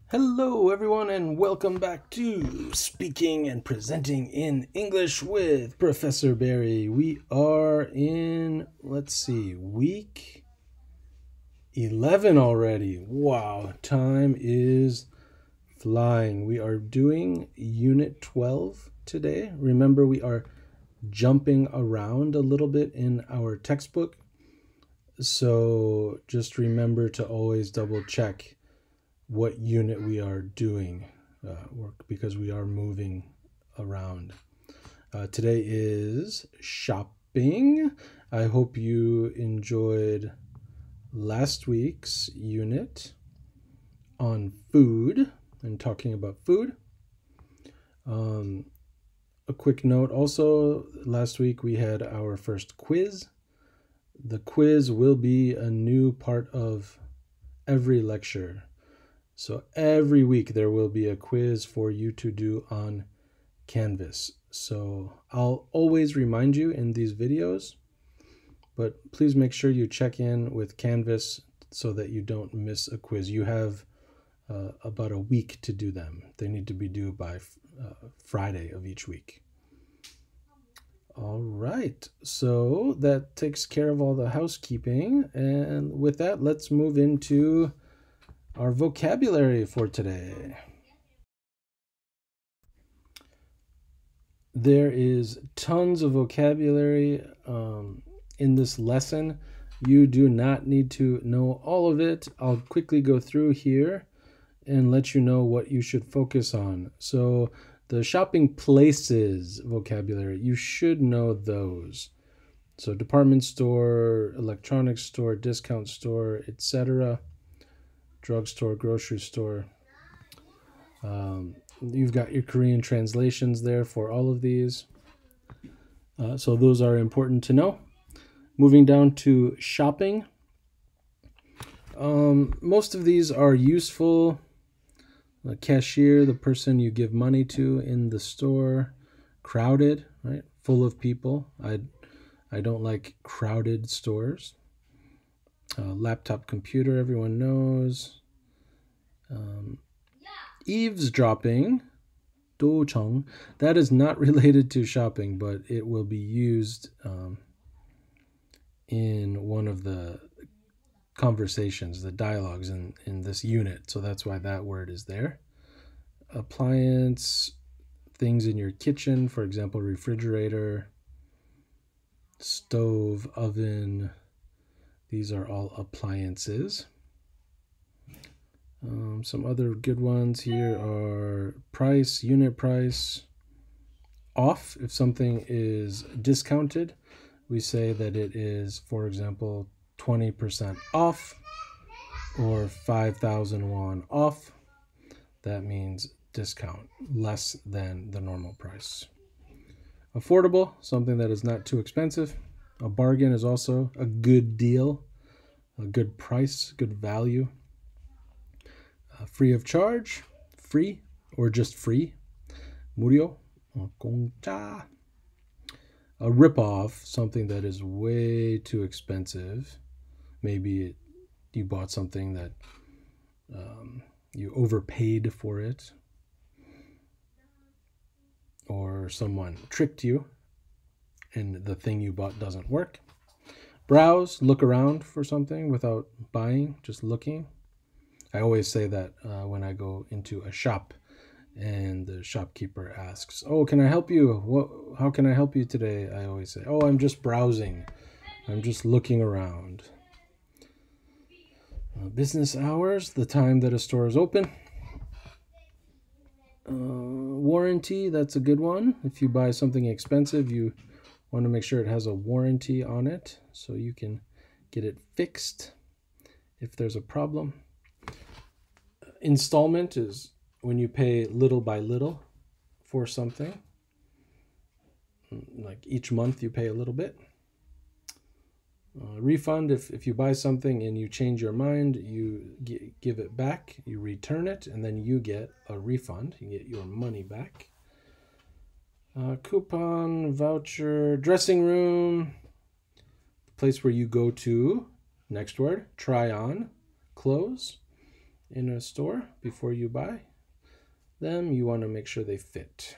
Hello, everyone, and welcome back to Speaking and Presenting in English with Professor Barry. We are in, week 11 already. Wow, time is flying. We are doing Unit 12 today. Remember, we are jumping around a little bit in our textbook. So just remember to always double check what unit we are doing because we are moving around. Today is shopping. I hope you enjoyed last week's unit on food and talking about food. A quick note also, last week we had our first quiz. The quiz will be a new part of every lecture. So every week there will be a quiz for you to do on Canvas. So I'll always remind you in these videos, but please make sure you check in with Canvas so that you don't miss a quiz. You have about a week to do them. They need to be due by Friday of each week. All right, so that takes care of all the housekeeping. And with that, let's move into our vocabulary for today. There is tons of vocabulary in this lesson. You do not need to know all of it. I'll quickly go through here and let you know what you should focus on. So the shopping places vocabulary, you should know those. So department store, electronics store, discount store, etc. Drugstore, grocery store. You've got your Korean translations there for all of these. So those are important to know. Moving down to shopping. Most of these are useful. The cashier, the person you give money to in the store. Crowded, right? Full of people. I don't like crowded stores. Laptop, computer, everyone knows. Eavesdropping, 도청, that is not related to shopping, but it will be used in one of the conversations, the dialogues in this unit. So that's why that word is there. Appliance, things in your kitchen, for example, refrigerator, stove, oven. These are all appliances. Some other good ones here are price, unit price, off. If something is discounted, we say that it is, for example, 20% off or 5,000 won off. That means discount, less than the normal price. Affordable, something that is not too expensive. A bargain is also a good deal, a good price, good value. Free of charge, free, or just free. 무료, 공짜. A rip-off, something that is way too expensive. Maybe you bought something that you overpaid for it. Or someone tricked you and the thing you bought doesn't work. Browse, look around for something without buying, just looking. I always say that when I go into a shop and the shopkeeper asks, "Oh, can I help you? How can I help you today?" I always say, "Oh, I'm just browsing. I'm just looking around." Business hours, the time that a store is open. Warranty, that's a good one. If you buy something expensive, you want to make sure it has a warranty on it so you can get it fixed if there's a problem. Installment is when you pay little by little for something. Like each month you pay a little bit. Refund, if you buy something and you change your mind, you give it back, you return it, and then you get a refund. You get your money back. Coupon, voucher, dressing room, place where you go to, next word, try on clothes. in a store before you buy them. You want to make sure they fit.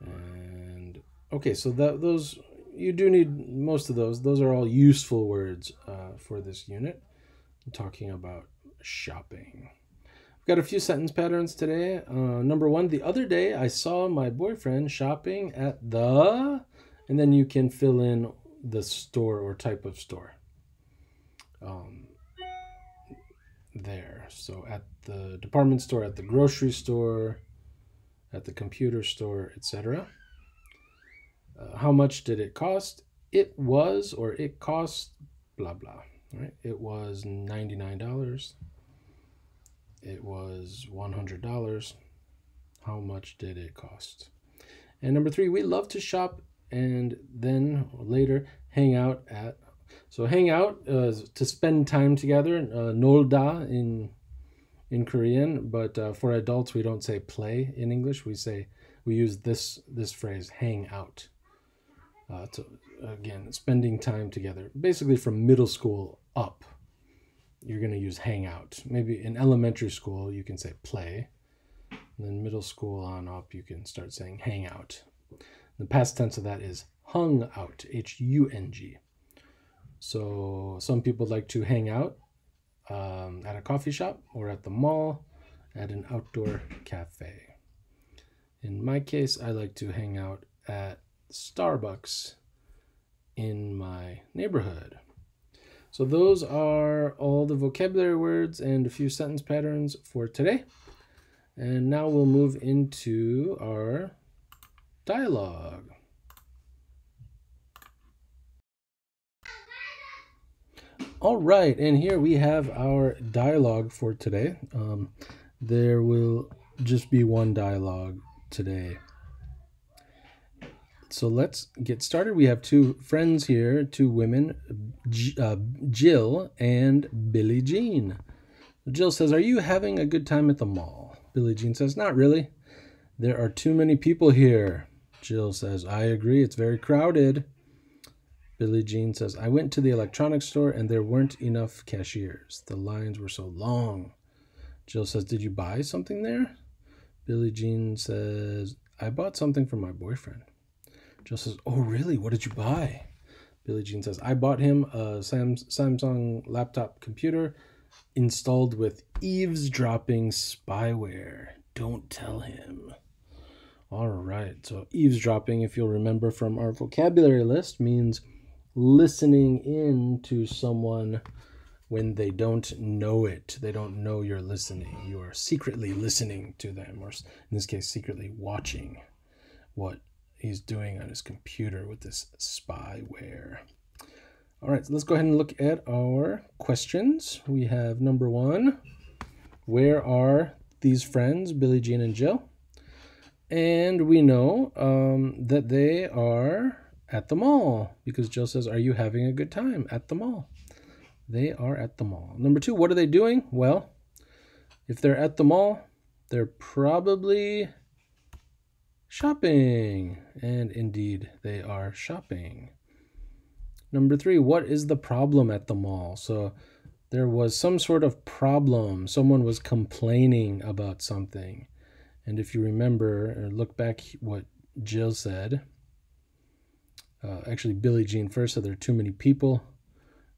And okay, so those, you do need most of those. Those are all useful words for this unit. I'm talking about shopping. I've got a few sentence patterns today. Number one, the other day I saw my boyfriend shopping at the, and then you can fill in the store or type of store. There. So at the department store, at the grocery store, at the computer store, etc. How much did it cost? It was, or it cost, blah, blah. Right? It was $99. It was $100. How much did it cost? And number three, we love to shop and then later hang out at. So hang out to spend time together, 놀다 in Korean, but for adults we don't say play in English. We use this phrase, hang out. So again, spending time together. Basically from middle school up, you're going to use hang out. Maybe in elementary school you can say play. And then middle school on up you can start saying hang out. The past tense of that is hung out, H-U-N-G. So some people like to hang out at a coffee shop or at the mall, at an outdoor cafe. In my case, I like to hang out at Starbucks in my neighborhood. So those are all the vocabulary words and a few sentence patterns for today. And now we'll move into our dialogue. All right, and here we have our dialogue for today. There will just be one dialogue today. So let's get started. We have two friends here, two women, Jill and Billie Jean. Jill says, "Are you having a good time at the mall?" Billie Jean says, "Not really. There are too many people here." Jill says, "I agree, it's very crowded." Billie Jean says, "I went to the electronics store and there weren't enough cashiers. The lines were so long." Jill says, "Did you buy something there?" Billie Jean says, "I bought something for my boyfriend." Jill says, "Oh, really? What did you buy?" Billie Jean says, "I bought him a Samsung laptop computer installed with eavesdropping spyware. Don't tell him." All right, so eavesdropping, if you'll remember from our vocabulary list, means listening in to someone when they don't know it. They don't know you're listening. You are secretly listening to them, or in this case, secretly watching what he's doing on his computer with this spyware. All right, so let's go ahead and look at our questions. We have number one, where are these friends, Billie Jean and Jill? And we know that they are at the mall, because Jill says, "Are you having a good time at the mall?" They are at the mall. Number two, what are they doing? Well, if they're at the mall, they're probably shopping. And indeed, they are shopping. Number three, what is the problem at the mall? So there was some sort of problem. Someone was complaining about something. And if you remember, or look back what Jill said, actually Billie Jean first said there are too many people.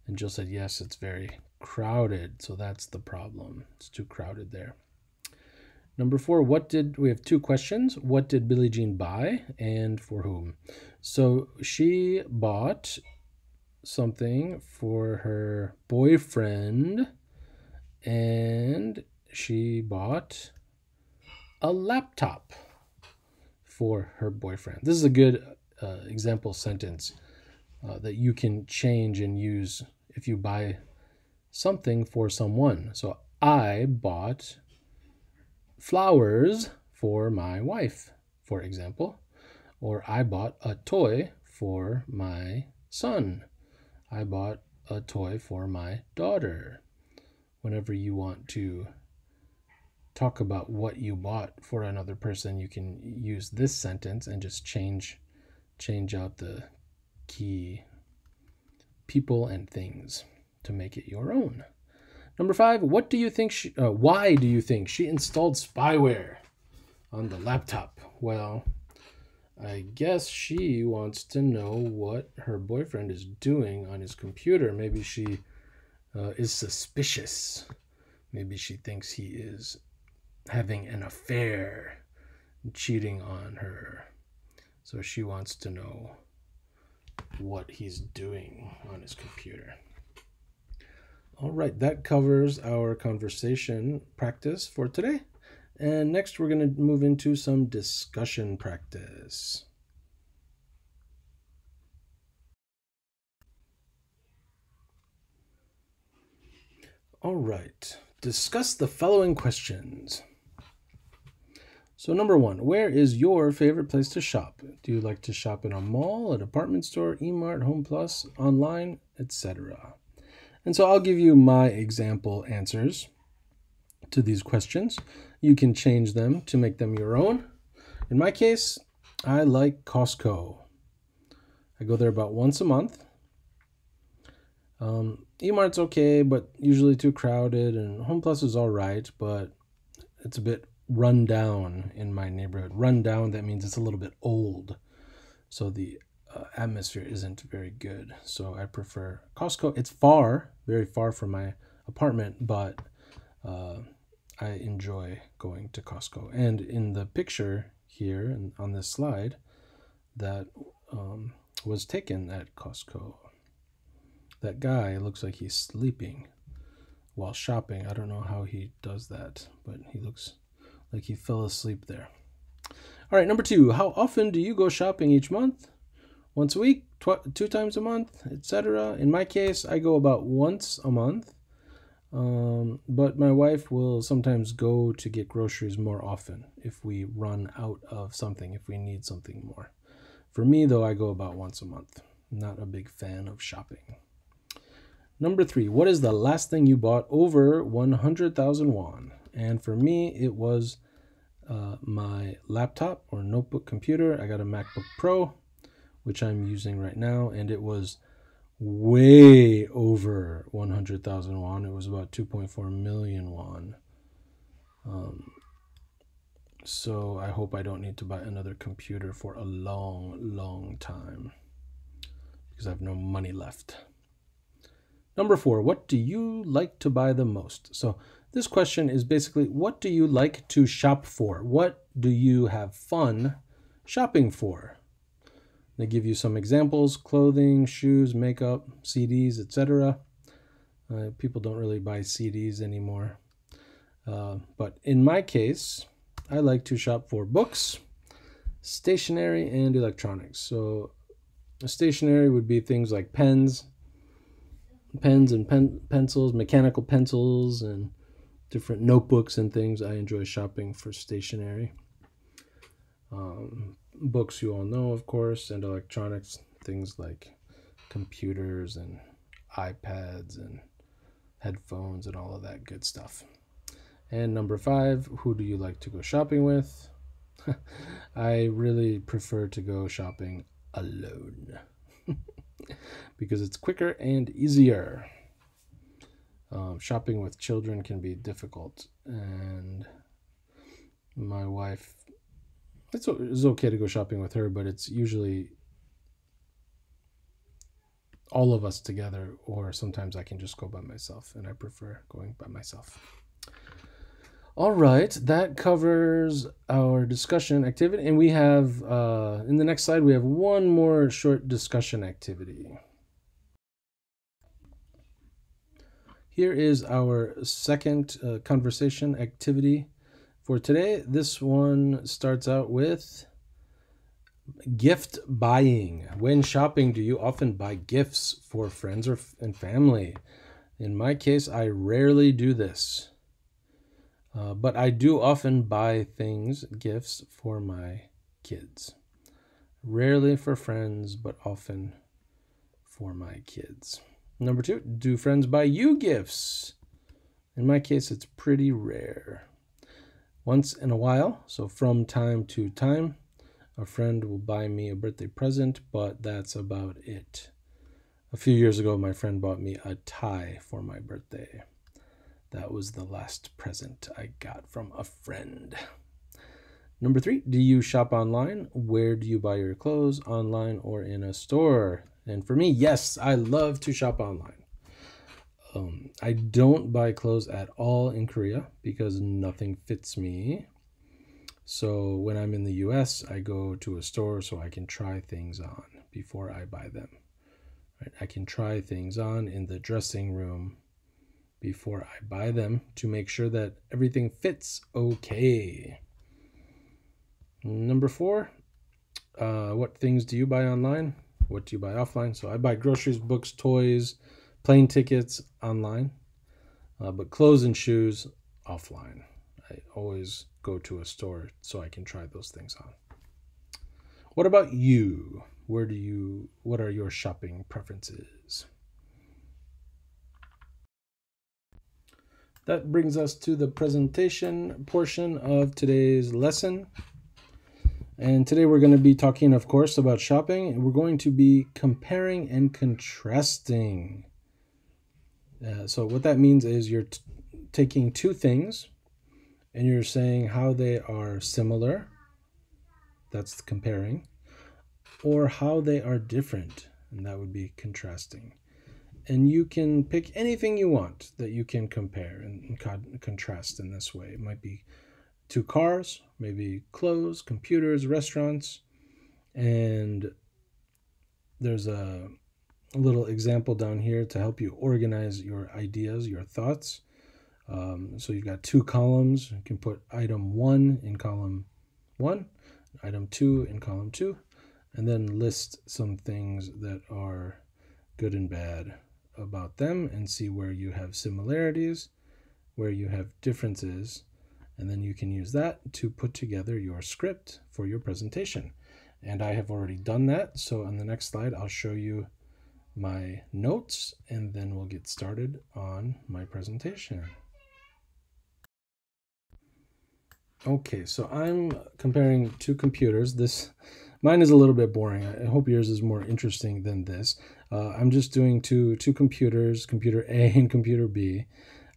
And Jill said, yes, it's very crowded. So that's the problem. It's too crowded there. Number four, we have two questions. What did Billie Jean buy and for whom? So she bought something for her boyfriend, and she bought a laptop for her boyfriend. This is a good example sentence that you can change and use if you buy something for someone. So I bought flowers for my wife, for example, or I bought a toy for my son. I bought a toy for my daughter. Whenever you want to talk about what you bought for another person, you can use this sentence and just change out the key people and things to make it your own. Number 5, what do you think why do you think she installed spyware on the laptop? Well, I guess she wants to know what her boyfriend is doing on his computer. Maybe she is suspicious. Maybe she thinks he is having an affair, cheating on her. So she wants to know what he's doing on his computer. All right, that covers our conversation practice for today. And next we're going to move into some discussion practice. All right, discuss the following questions. So number 1, where is your favorite place to shop? Do you like to shop in a mall, a department store, eMart, Home Plus, online, etc.? And so I'll give you my example answers to these questions. You can change them to make them your own. In my case, I like Costco. I go there about once a month. eMart's okay, but usually too crowded, and Home Plus is all right, but it's a bit run down in my neighborhood. Run down, that means it's a little bit old, so the atmosphere isn't very good. So I prefer Costco. It's far, very far from my apartment, but I enjoy going to Costco. And in the picture here and on this slide, that was taken at Costco. That guy looks like he's sleeping while shopping. I don't know how he does that, but he looks like he fell asleep there. All right, number 2, how often do you go shopping each month? Once a week, 2 times a month, etc. In my case, I go about once a month, but my wife will sometimes go to get groceries more often if we run out of something, if we need something more. For me, though, I go about once a month. I'm not a big fan of shopping. Number 3, what is the last thing you bought over 100,000 won? And for me, it was my laptop or notebook computer. I got a MacBook Pro, which I'm using right now, and it was way over 100,000 won. It was about 2.4 million won. So I hope I don't need to buy another computer for a long time because I have no money left. Number 4, what do you like to buy the most? So this question is basically, what do you like to shop for? What do you have fun shopping for? They give you some examples: clothing, shoes, makeup, CDs, etc. People don't really buy CDs anymore. But in my case, I like to shop for books, stationery, and electronics. So stationery would be things like pens and pencils, mechanical pencils, and different notebooks and things. I enjoy shopping for stationery. Books you all know, of course, and electronics, things like computers and iPads and headphones and all of that good stuff. And number 5, who do you like to go shopping with? I really prefer to go shopping alone because it's quicker and easier. Shopping with children can be difficult, and my wife, it's okay to go shopping with her, but it's usually all of us together, or sometimes I can just go by myself, and I prefer going by myself. All right, that covers our discussion activity, and we have, in the next slide, we have one more short discussion activity. Here is our second conversation activity for today. This one starts out with gift buying. When shopping, do you often buy gifts for friends and family? In my case, I rarely do this. But I do often buy gifts for my kids. Rarely for friends, but often for my kids. Number 2, do friends buy you gifts? In my case, it's pretty rare. Once in a while, so from time to time, a friend will buy me a birthday present, but that's about it. A few years ago, my friend bought me a tie for my birthday. That was the last present I got from a friend. Number 3, do you shop online? Where do you buy your clothes, online or in a store? And for me, yes, I love to shop online. I don't buy clothes at all in Korea because nothing fits me. So when I'm in the US, I go to a store so I can try things on before I buy them. Right? I can try things on in the dressing room before I buy them to make sure that everything fits okay. Number 4, what things do you buy online? What do you buy offline? So I buy groceries, books, toys, plane tickets online, but clothes and shoes offline. I always go to a store so I can try those things on. What about you? What are your shopping preferences? That brings us to the presentation portion of today's lesson. And today we're going to be talking, of course, about shopping. And we're going to be comparing and contrasting. So what that means is you're taking two things and you're saying how they are similar. That's comparing. Or how they are different. And that would be contrasting. And you can pick anything you want that you can compare and contrast in this way. It might be two cars, maybe clothes, computers, restaurants. And there's a little example down here to help you organize your ideas, your thoughts. So you've got two columns. You can put item 1 in column 1, item 2 in column 2, and then list some things that are good and bad about them and see where you have similarities, where you have differences, and then you can use that to put together your script for your presentation. And I have already done that, so on the next slide I'll show you my notes and then we'll get started on my presentation. Okay, so I'm comparing two computers. Mine is a little bit boring. I hope yours is more interesting than this. I'm just doing two computers, computer A and computer B,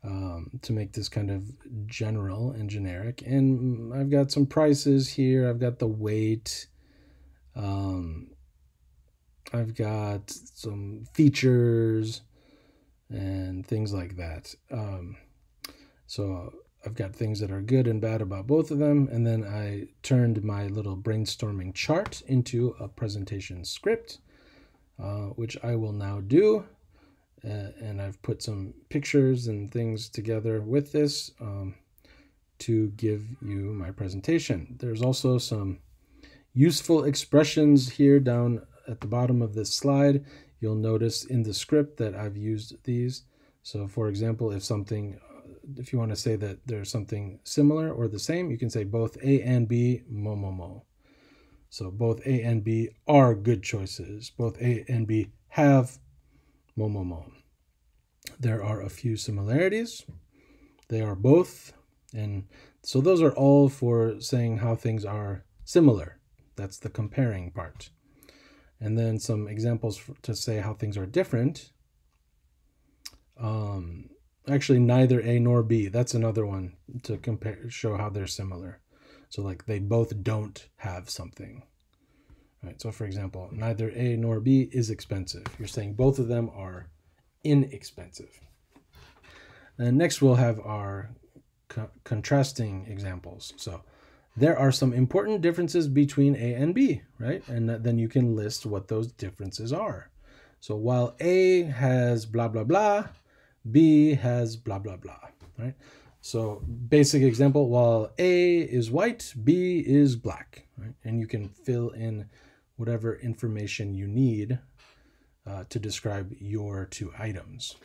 to make this kind of general and generic. And I've got some prices here. I've got the weight. I've got some features and things like that. So I've got things that are good and bad about both of them. And then I turned my little brainstorming chart into a presentation script, which I will now do. And I've put some pictures and things together with this to give you my presentation. There's also some useful expressions here down at the bottom of this slide. You'll notice in the script that I've used these. So for example, if you want to say that there's something similar or the same, you can say both A and B, mo. So both A and B are good choices. Both A and B have mo. There are a few similarities. They are both. And so those are all for saying how things are similar. That's the comparing part. And then some examples to say how things are different. Actually, neither A nor B. That's another one to show how they're similar. So like they both don't have something. Right. So for example, neither A nor B is expensive. You're saying both of them are inexpensive. And next we'll have our contrasting examples. So there are some important differences between A and B, right? And then you can list what those differences are. So while A has blah, blah, blah, B has blah, blah, blah, right? So basic example, while A is white, B is black, right? And you can fill in whatever information you need to describe your two items.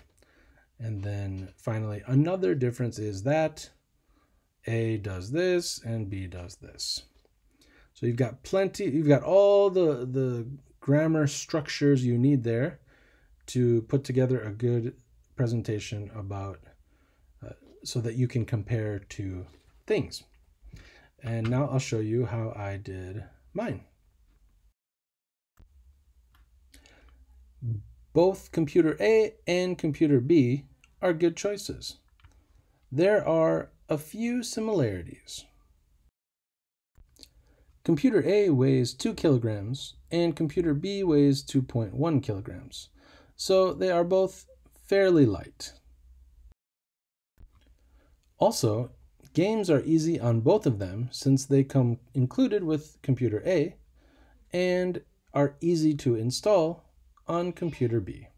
And then finally, another difference is that A does this and B does this. So you've got all the grammar structures you need there to put together a good presentation about so that you can compare two things. And now I'll show you how I did mine. Both computer A and computer B are good choices. there are a few similarities. Computer A weighs 2 kilograms and computer B weighs 2.1 kilograms, so they are both fairly light. Also, games are easy on both of them since they come included with computer A and are easy to install on computer B.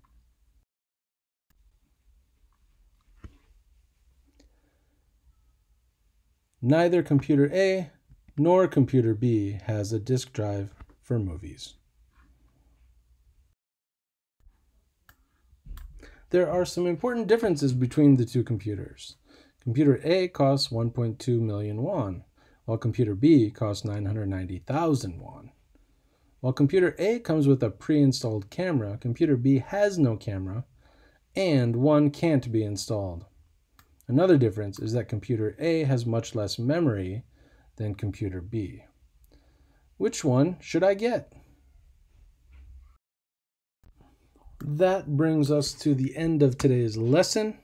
Neither computer A nor computer B has a disk drive for movies. There are some important differences between the two computers. Computer A costs 1.2 million won, while computer B costs 990,000 won. While computer A comes with a pre-installed camera, computer B has no camera, and one can't be installed. Another difference is that computer A has much less memory than computer B. Which one should I get? That brings us to the end of today's lesson.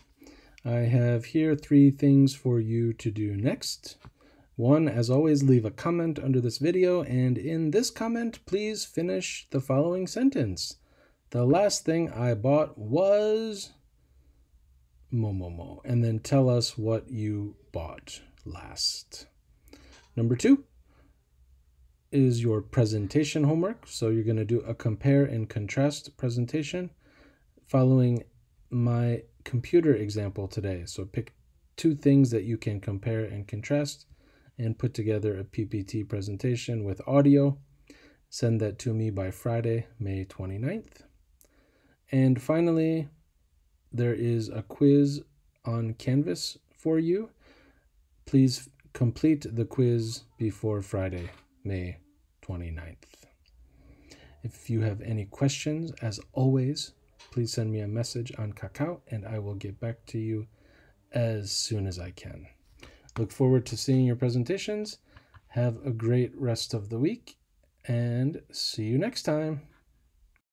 I have here 3 things for you to do next. 1, as always, leave a comment under this video, and in this comment, please finish the following sentence. The last thing I bought was Momomo, and then tell us what you bought last. Number 2 is your presentation homework. So you're going to do a compare and contrast presentation following my computer example today. So pick 2 things that you can compare and contrast and put together a PPT presentation with audio. Send that to me by Friday, May 29th. And finally, there is a quiz on Canvas for you. Please complete the quiz before Friday, May 29th. If you have any questions, as always, please send me a message on Kakao and I will get back to you as soon as I can. Look forward to seeing your presentations. Have a great rest of the week and see you next time.